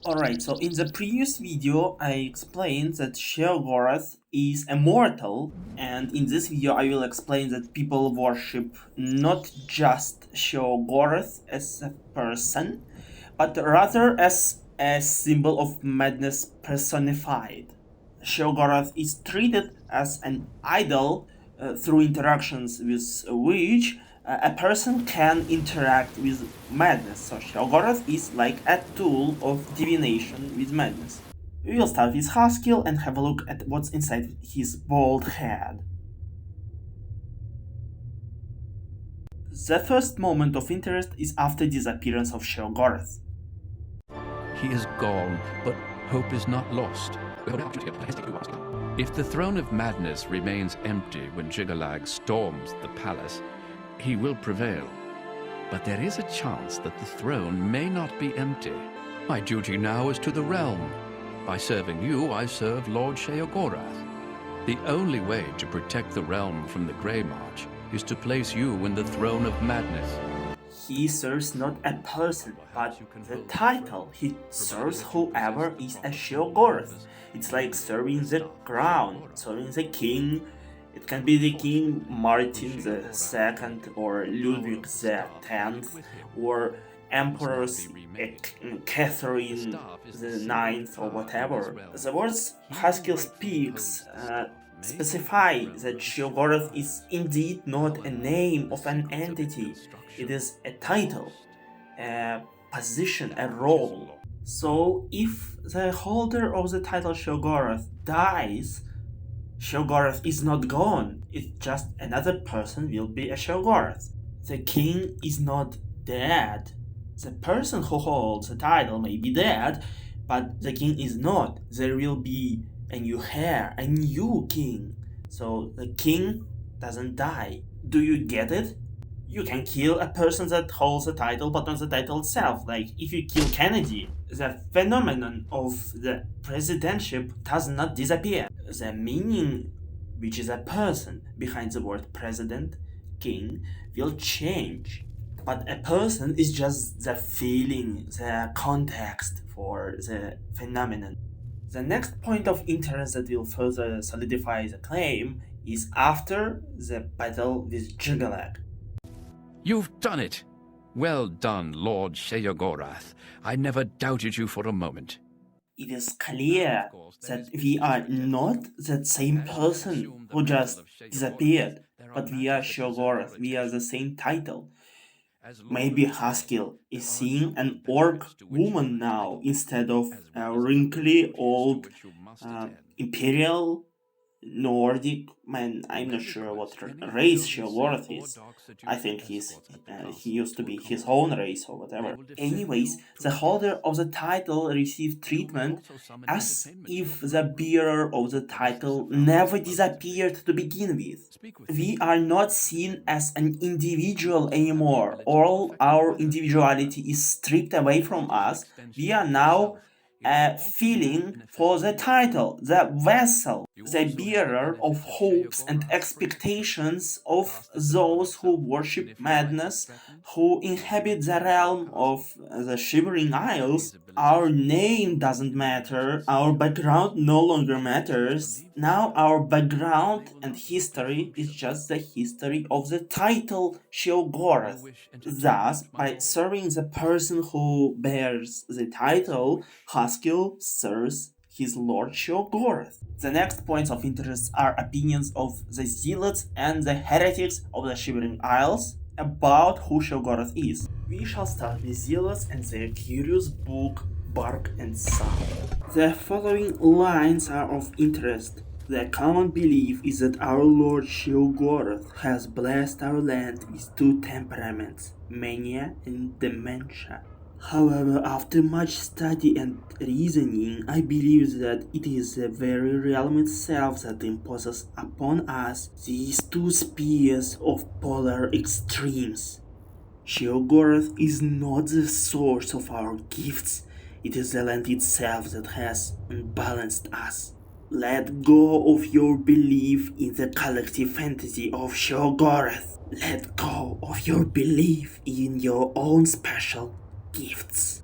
Alright, so in the previous video I explained that Sheogorath is immortal, and in this video I will explain that people worship not just Sheogorath as a person, but rather as a symbol of madness personified. Sheogorath is treated as an idol through interactions with which a person can interact with madness. So Sheogorath is like a tool of divination with madness. We will start with Haskell and have a look at what's inside his bald head. The first moment of interest is after the disappearance of Sheogorath. He is gone, but hope is not lost. If the throne of madness remains empty when Jigalag storms the palace, he will prevail. But there is a chance that the throne may not be empty. My duty now is to the realm. By serving you, I serve Lord Sheogorath. The only way to protect the realm from the Grey March is to place you in the throne of madness. He serves not a person, but the title. He serves whoever is a Sheogorath. It's like serving the crown, serving the king. It can be the King Martin II or Ludwig X, or Empress Catherine IX or whatever. The words Haskell speaks specify that Sheogorath is indeed not a name of an entity. It is a title, a position, a role. So if the holder of the title Sheogorath dies, Sheogorath is not gone. It's just another person will be a Sheogorath. The king is not dead. The person who holds the title may be dead, but the king is not. There will be a new heir, a new king. So the king doesn't die. Do you get it? You can kill a person that holds the title, but not the title itself. Like, if you kill Kennedy, the phenomenon of the presidentship does not disappear. The meaning, which is a person behind the word president, king, will change. But a person is just the feeling, the context for the phenomenon. The next point of interest that will further solidify the claim is after the battle with Jigalag. You've done it! Well done, Lord Sheogorath. I never doubted you for a moment. It is clear that we are not that same person who just disappeared, but we are Sheogorath, we are the same title. Maybe Haskell is seeing an orc woman now instead of a wrinkly old imperial Nordic man. I'm not sure what race Sheogorath is. I think he used to be his own race or whatever. Anyways, the holder of the title received treatment as if the bearer of the title never disappeared to begin with. We are not seen as an individual anymore. All our individuality is stripped away from us. We are now a feeling for the title, the vessel, the bearer of hopes and expectations of those who worship madness, who inhabit the realm of the Shivering Isles. Our name doesn't matter, our background no longer matters. Now our background and history is just the history of the title Sheogorath. Thus, by serving the person who bears the title, Haskell serves his Lord Sheogorath. The next points of interest are opinions of the zealots and the heretics of the Shivering Isles about who Sheogorath is. We shall start with zealots and their curious book Bark and Sound. The following lines are of interest. The common belief is that our Lord Sheogorath has blessed our land with two temperaments, mania and dementia. However, after much study and reasoning, I believe that it is the very realm itself that imposes upon us these two spheres of polar extremes. Sheogorath is not the source of our gifts, it is the land itself that has unbalanced us. Let go of your belief in the collective fantasy of Sheogorath. Let go of your belief in your own special gifts.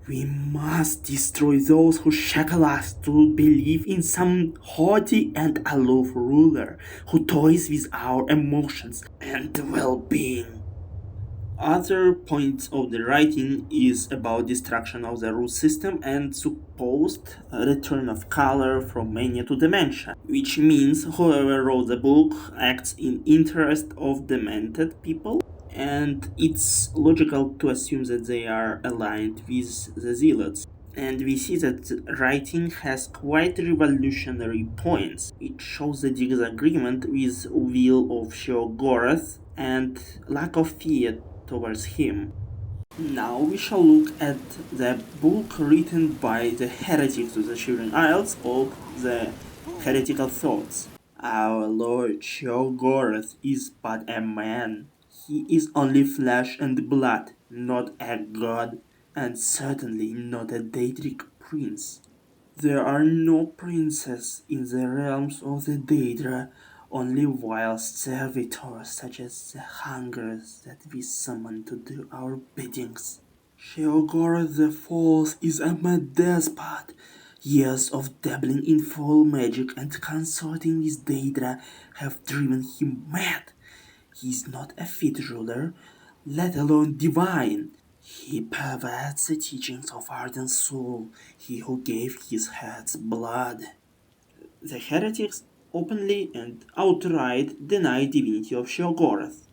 We must destroy those who shackle us to believe in some haughty and aloof ruler who toys with our emotions and well-being. Other points of the writing is about destruction of the root system and supposed return of color from mania to dementia, which means whoever wrote the book acts in interest of demented people, and it's logical to assume that they are aligned with the zealots. And we see that writing has quite revolutionary points. It shows the disagreement with will of Sheogorath and lack of fear towards him. Now we shall look at the book written by the heretics of the Shivering Isles called the Heretical Thoughts. Our Lord Sheogorath is but a man. He is only flesh and blood, not a god, and certainly not a Daedric Prince. There are no princes in the realms of the Daedra, only vile servitors such as the hungers that we summon to do our biddings. Sheogorath the False is a mad despot. Years of dabbling in foul magic and consorting with Daedra have driven him mad. He is not a fit ruler, let alone divine. He perverts the teachings of ardent soul, he who gave his head's blood. The heretics openly and outright deny divinity of Sheogorath.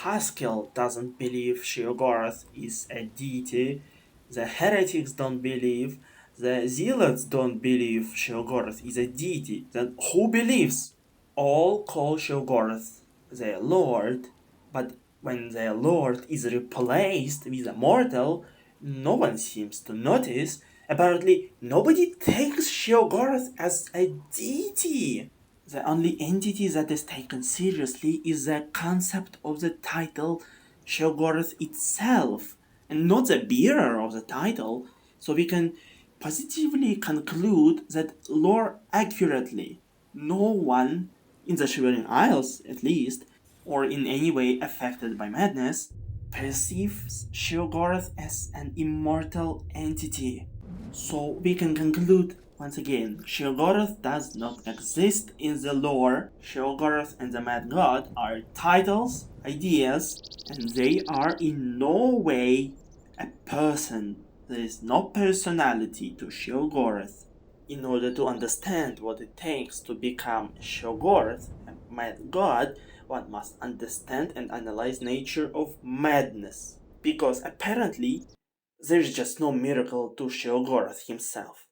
Haskell doesn't believe Sheogorath is a deity, the heretics don't believe, the zealots don't believe Sheogorath is a deity. Then who believes? All call Sheogorath their lord, but when their lord is replaced with a mortal, no one seems to notice. Apparently, nobody takes Sheogorath as a deity. The only entity that is taken seriously is the concept of the title Sheogorath itself, and not the bearer of the title, so we can positively conclude that lore accurately. No one, in the Shivering Isles at least, or in any way affected by madness, perceives Sheogorath as an immortal entity. So we can conclude once again, Sheogorath does not exist in the lore. Sheogorath and the Mad God are titles, ideas, and they are in no way a person. There is no personality to Sheogorath. In order to understand what it takes to become Sheogorath, a Mad God, one must understand and analyze nature of madness. Because apparently, there is just no miracle to Sheogorath himself.